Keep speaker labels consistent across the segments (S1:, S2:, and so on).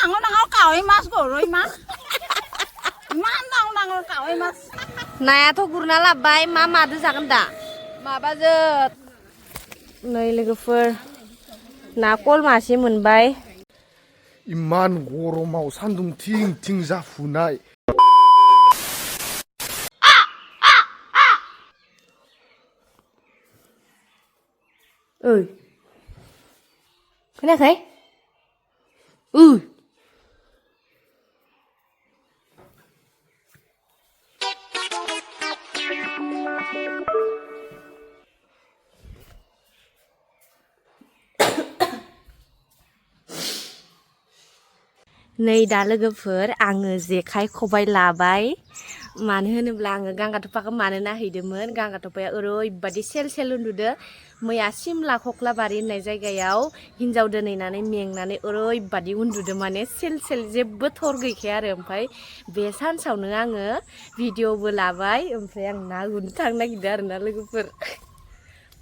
S1: Nang kau mas goroi mas. Nang kau mas.
S2: नायाथ' गुरना लाबबाय मा मादो जागोन दा
S1: माबाजों
S2: नै लोगोफोर ना कल मासे मोनबाय
S3: इमान गरमाव सान्दुं थिं थिं जाफुनाय
S2: ओइ खोनायाखै नै दा लोगोफोर आङो जेखाइ खबाइ लाबाय मानो होनोब्ला आङो गांगाथफाखौ मानो नाहैदोंमोन गांगाथफाया ओरैबादि सेल सेल उन्दुदो मैया सिमला खख्लाबारि होननाय जायगायाव हिनजाव दोनहैनानै मेंनानै ओरैबादि उन्दुदो माने सेल सेल जेबो थर गैखाया आरो ओमफ्राय बे सानसावनो आङो भिडिअबो लाबाय ओमफ्राय आं ना गुरनो थांनो नागिरदों आरोना लोगोफोर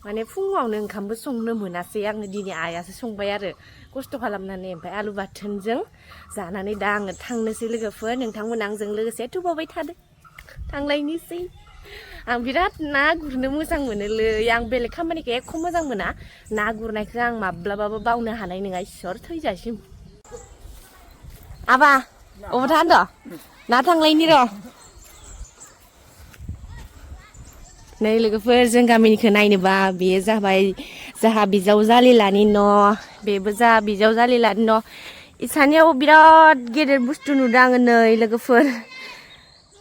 S2: माने फुङावनो ओंखामबो संनो मोनासै आङो दिनै आइयासो संबाय आरो खस्थ' खालामनानै ओमफ्राय आलु बाथोनजों जानानै दा आङो थांनोसै लोगोफोर नोंथांमोना आंजों लोगोसे थुबावबाय थादो थांलायनोसै आं बिराद ना गुरनो मोजां मोनोलै आं बेलेग खामानिखौ एख' मोजां मोना ना गुरनायखौ आं माब्लाबाबो बावनो हानाय नङा इसोर थैजासिम आबा अबाव थांदो ना थांलायनि र' नै लोगोफोर जों गामिनिखौ नायनोबा बेयो जाबाय जाहा बिजावजालिलानि न' बेबो जा बिजावजालिलानि न' इसानियाव बिराद गेदेर बुस्थु नुदों आङो नै लोगोफोर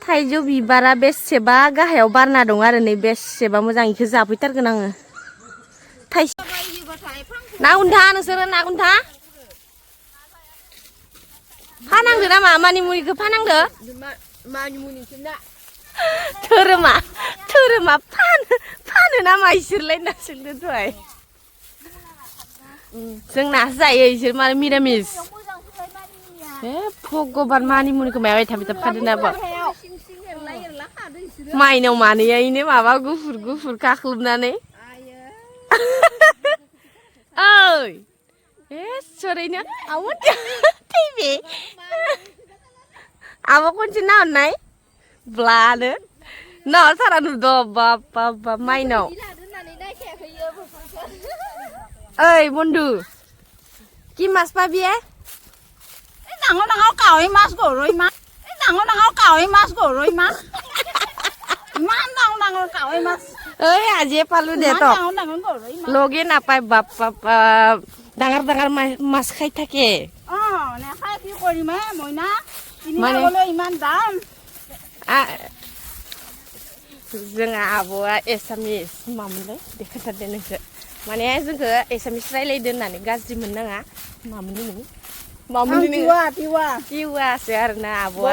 S2: थाइजौ बिबारा बेसेबा गाहायाव बारना दं आरो नै बेसेबा मोजां इखौ जाफैथारगोन आङो ना गुन्था नोंसोरो ना गुन्था फानांदो नामा मानिमुनिखौ फानांदो धोरोमा फानो नामा इसोरलाय ना सोंदो दहाय जोंनासो जायो इसोर माने मिरामिस ए भगबान मानिमुनिखौ मायाव थाब थाब खादोंनाबो माइनाव मानैयायनो माबा गुफुर गुफुर खाख्लुबनानै ओइ एसोरैनो आव थैबे आब' खनसे नाहरनाय ब्लानो नाहरथारा नुदो बाप बाप बाप माइनाव ओइ बन्दु কি মাছ পাবি এ
S1: Nang kau mas goroi mas. Nang kau mas goroi mas. Nang kau mas.
S2: ओइ आजे पालु दे तो
S1: Nang goroi mas.
S2: लगे नापाय बाप बाप डाঙर डाঙर माছ खाय থাকে
S1: নে খাই কি কৰিম হে মইনা কিনিবলৈ ইমান দাম
S2: जोंहा आब'आ एसामिस मामोनलाय देखायथारदो नोंसो माने जोंखौ एसामिस रायलायदो होननानै गाज्रि मोननाङा मामोनलाय तिवासो आरोना आब'आ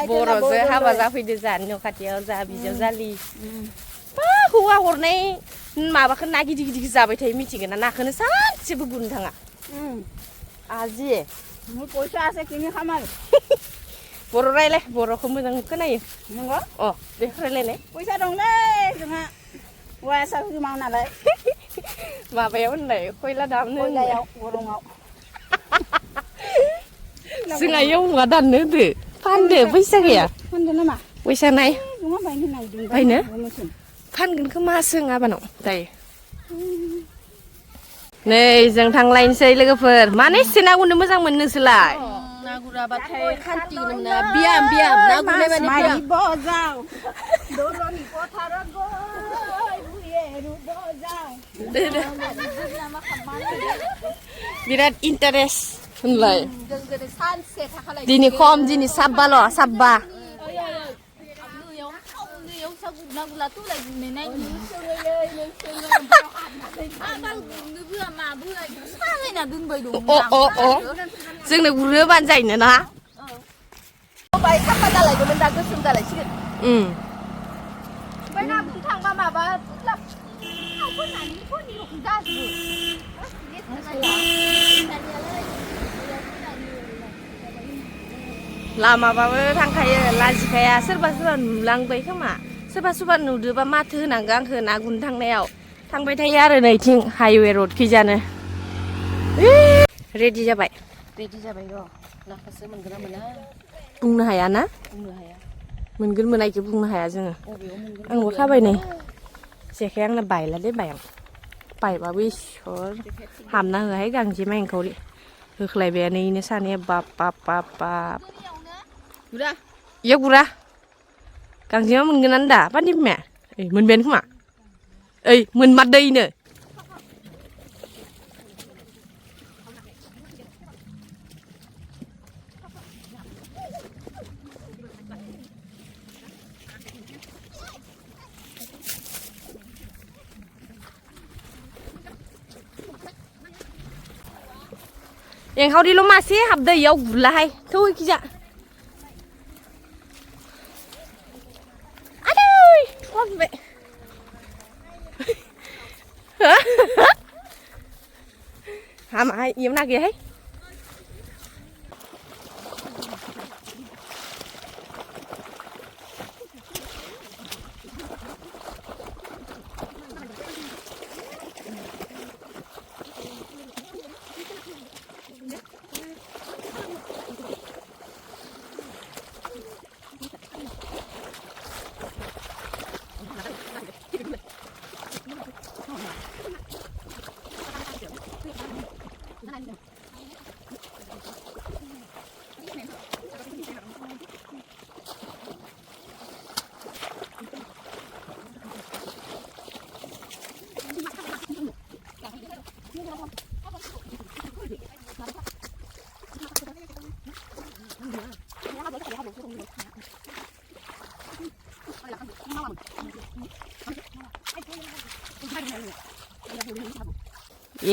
S2: बर'जों हाबा जाफैदो जोंहानि न' खाथियाव जोंहा बिजावजालि बा हौवा हरनाय माबाखौ ना गिदिर गिदिर जाबाय थायो मिथिगोन ना नाखौनो सानसेबो गुरनो थाङा आजि
S1: পইচা আছে কিনি খাম আৰু
S2: बर' रायलाय बर'खौ मोजां खोनायो
S1: नंगौ
S2: अ दे रायलायनाय
S1: फैसा दंलै जोंहा हौवाया साख्रि मावो नालाय
S2: माबायाव होनलाय खयला दामनो
S1: खयलायाव गरङाव
S2: जोंहा एवना दाननो होदो फानदो फैसा गैया
S1: फानदो नामा
S2: फैसा नाय
S1: जोंहा बायनो नागिरदों
S2: बायनो फानगोन खोमा सों आबानाव दायो नै जों थांलायनोसै लोगोफोर माने एसे ना गुरनो मोजां मोनो नोंसोरलाय
S1: ना गुराबाथाय खान्थि मोना बियाम ना गुरनाय माने बियाम बजाव दलनि पथाराव गय बुयेरु बजाव
S2: बिराद इन्टारेस्ट होनलाय दिनै खम दिनै साबबा जोंनो गुरनो बानो जायोनो ना
S1: साफा जालायगौमोन दा गोसोम जालायसिगोन ओमफ्राय ना गुरनो थांबा माबा
S2: लामाबाबो थांखायो लाजिखाया सोरबा नुलांबाय खोमा सोरबा नुदोबा माथो होनांगौ आंखौ ना गुरनो थांनायाव थांबाय थायो आरो नैथिं हाइवे रड खैजानो रेडि जाबाय
S1: रेडि जाबाय र' नाखौसो मोनगोन ना मोना
S2: बुंनो हाया ना
S1: बुंनो हाया
S2: मोनगोन मोनायखौ बुंनो हाया जोङो
S1: बबेयाव मोनगोन
S2: आंबो खाबाय नै जेखाया आंना बायला दे बायां बायबाबो इसर हाबना होआहाय गांजेमा एंखावरि होख्लायबायानो इनो सानैया बाब बाब बाब बाब
S1: गुरा
S2: इयाव गुरा गांजेमा मोनगोनानो दा पानि बिमाया ओइ मोनबायानो खोमा ओइ मोनमारदो इनो एंखावरिल' मासे हाबदो इयाव गुरलाहाय थौ इखिजा आदै थुहाबबाय हामाहाय इयाव ना गैयाहाय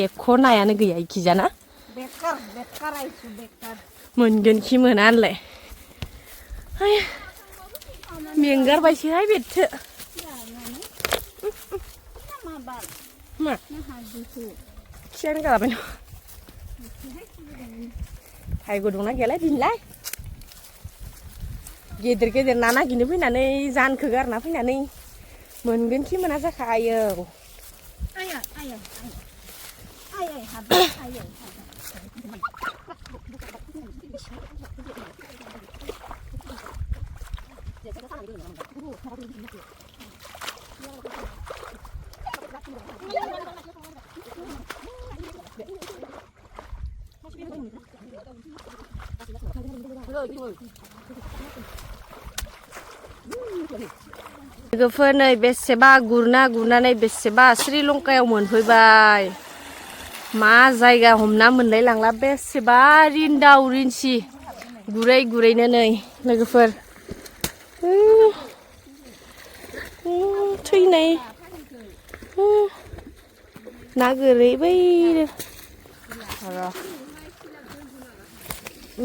S2: एख' नायानो गैया इखिजाना मोनगोन खि मोना होनलाय मेंगारबायसोहाय बेथो मा खियानो गालाबाय न हाय गुदुंना गैयालाय दिनैलाय गेदेर गेदेर ना नागिरनो फैनानै जानखो गारना फैनानै मोनगोन खि मोना जाखायो लोगोफोर नै बेसेबा गुरनानै बेसेबा श्रीलंकायाव मोनफैबाय मा जायगा हमना मोनलाय लांला बेसेबा रिन्दाव रिन्सि गुरै गुरैनो नै लोगोफोर थैनाय ना गोरै बै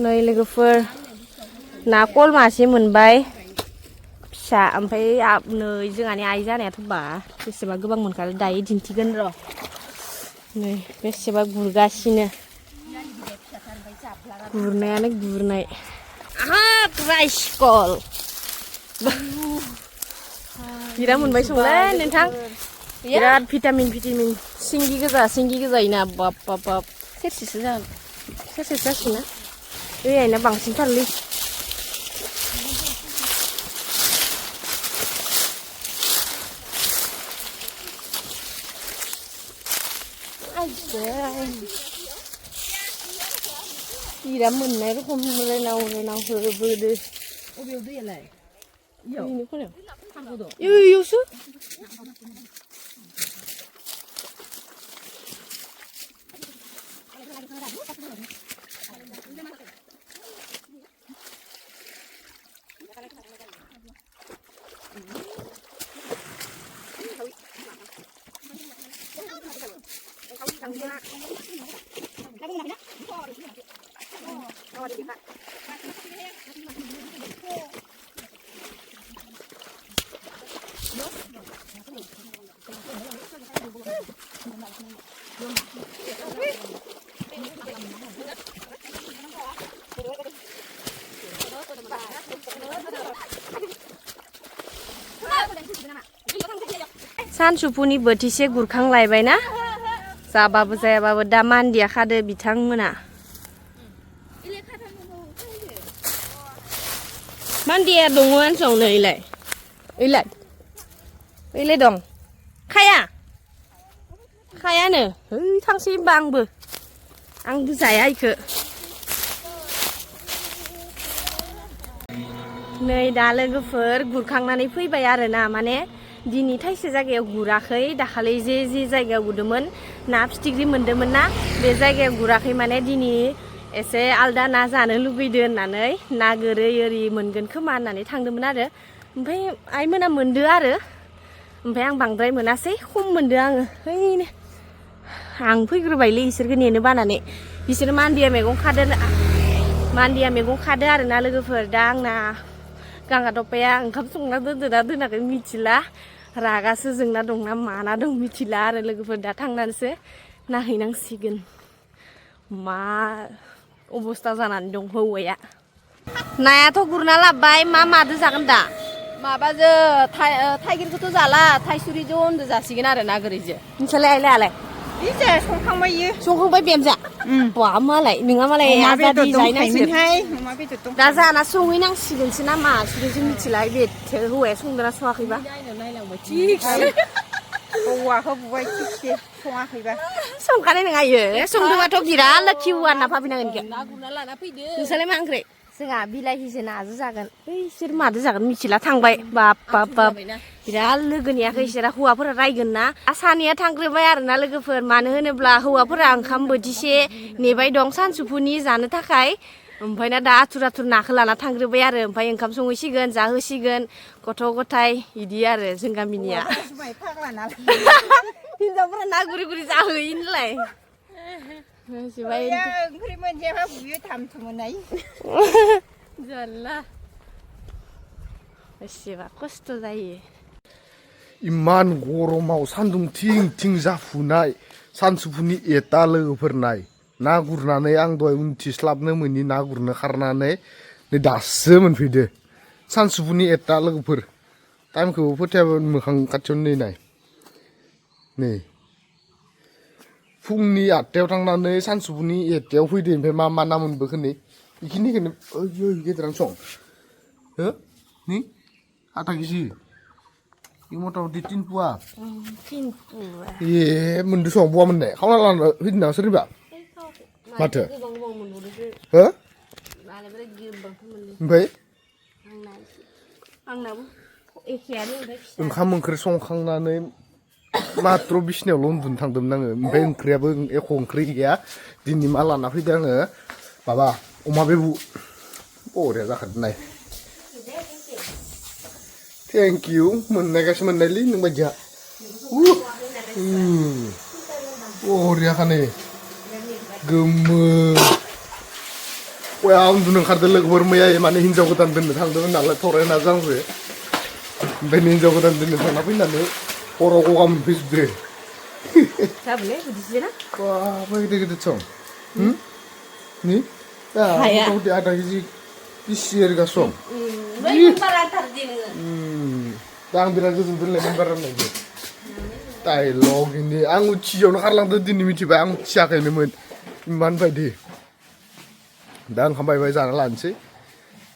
S2: नै लोगोफोर ना कल मासे मोनबाय फिसा ओमफ्राय नै जोंहानि आइ जानायाथ' बा बेसेबा गोबां मोनखादो दायो दिन्थिगोन र' नै बेसेबा गुरगासिनो गुरनायानो गुरनाय राइसकल बिराद मोनबाय संलै नोंथां बिराद भिटामिन सिंगि गोजायोना बाब बाब बाब सेरसेसो जासिगोन दैयानो बांसिनथारलै बिराद मोननाय रखम रायनाव होबोदो
S1: बबेयाव दैयालाय
S2: इयावसो सानसुफुनि बोथिसे गुरखांलायबाय ना जाबाबो जायाबाबो दा मान्दिया खादो बिथांमोना Mandia dong song này lại. Ý lại dong. Kaya. Kaya nè. Thằng xin bang bự. Ăn cứ giải ai cơ. नै दा लोगोफोर गुरखांनानै फैबाय आरोना माने दिनै थाइसे जायगायाव गुराखै दाखालि जे जायगायाव गुरदोंमोन ना फिथिख्रि मोन्दोंमोन ना बे जायगायाव गुराखै माने दिनै एसे आलदा ना जानो लुगैदों होननानै ना गोरै ओरै मोनगोन खोमा होननानै थांदोंमोन आरो ओमफ्राय आइमोना मोनदो आरो ओमफ्राय आं बांद्राय मोनासै खम मोनदो आङो हैनो आं फैग्रोबायलै इसोरखौ नेनो बानानै बिसोर मान्दिया मैगं खादो आरोना लोगोफोर दा आंना गांगा दपाया ओंखाम संना दोनदोना दोनाखै मिथिला रागासो जोंना दंना माना दं मिथिला आरो लोगोफोर दा थांनानैसो नायहैनांसिगोन मा अबस्था जानानै दं हौवाया नायाथ' गुरना लाबबाय मा मादो जागोन दा
S1: माबाजो थाइगिरखौथ' जाला थाइसुरिजों अनदो जासिगोन आरो ना गोरैजो
S2: नोंसालाय आइलाय
S4: इसे संखांबायो
S2: संखांबाय बेमजा बा मालाय नोंहा मालाय आजादि जायनांसिगोन
S4: अमा बेदर दं
S2: दा जाना संहैनांसिगोनसो ना मा सुरिजों मिथिला बेथो हौवाया संदोना सङाखैबा
S1: नायलांबाय थिगसे
S4: हौवाखौ बुबाय थिगसे सङाखैबा
S2: संखानाय नङा इयो संदोंबाथ' बिराद लाखि हौवा ना भाबिनांगोन
S1: ना गुरना लाना फैदो
S2: नोंसालाय मा ओंख्रि जोंहा बिलाहिजों नाजो जागोन इसोर मादो जागोन मिथिला थांबाय बाप बिराद लोगोनियाखै इसोरा हौवाफोरा रायगोन ना सानैया थांग्रोबाय आरोना लोगोफोर मानो होनोब्ला हौवाफोरा ओंखाम बोथिसे नेबाय दं सानसुफुनि जानो थाखाय ओमफ्राय ना दा आथुर नाखौ लाना थांग्रोबाय आरो ओमफ्राय ओंखाम संहैसिगोन जाहोसिगोन गथ' गथाय इदि आरो जों गामिनिया हिनजावफोरा ना गुरि गुरि जाहोयो नोलाय
S4: ओंख्रि मोनजायाबा बुयो थामथुमनाय
S2: जाला एसेबा खस्थ' जायो
S3: इमान गरमाव सान्दुं थिं जाफुनाय सानसुफुनि एटा लोगोफोर नाय ना गुरनानै आं दहाय उनथिस्लाबनो मोनि ना गुरनो खारनानै नै दासो मोनफैदो सानसुफुनि एटा लोगोफोर टाइमखौ फोथायाबा मोखां खाथियावनो नै नाय नै फुंनि 8टायाव थांनानै सानसुफुनि 1टायाव फैदो ओमफ्राय मा ना मोनबोखो नै बेखिनिखौनो ओइ गेदेरानो सं हो नै आधा केजि मथा मथि 3 पुवा ए मोनदो सं बहा मोननाय खावना लाना फैदों ना सोरनिबा माथो हो ओमफ्राय ओंखाम ओंख्रि संखांनानै मात्र बिसनायावल' उन्दुनो थांदोंमोन आङो ओमफ्राय ओंख्रियाबो एख' ओंख्रि गैया दिनै मा लाना फैदों आङो माबा अमा बेबु बरिया जाखादों नाय थेंक इउ मोननायगासो मोननायलै नों बायदिया बरियाखा नै गोमो बया उन्दुनो ओंखारदों लोगोफोर मैया माने हिनजाव गोदान दोननो थांदोंमोन नालाय थरायना जांबो ओमफ्राय हिनजाव गोदान दोननो थांना फैनानै हराव गगा मोनफैजोबदो बाबा गिदिर सं नि मथा मथि आधा केजि बेसे एरगा सं दा आं बिराद गोजोनदोंलै मोनबार राननायजों डाइलग इनि आं उथियावनो खारलांदो दिनै मिथिबाय आं उथियाखैनोमोन इमान बायदि दा ओंखाम बायबाय जाना लानोसै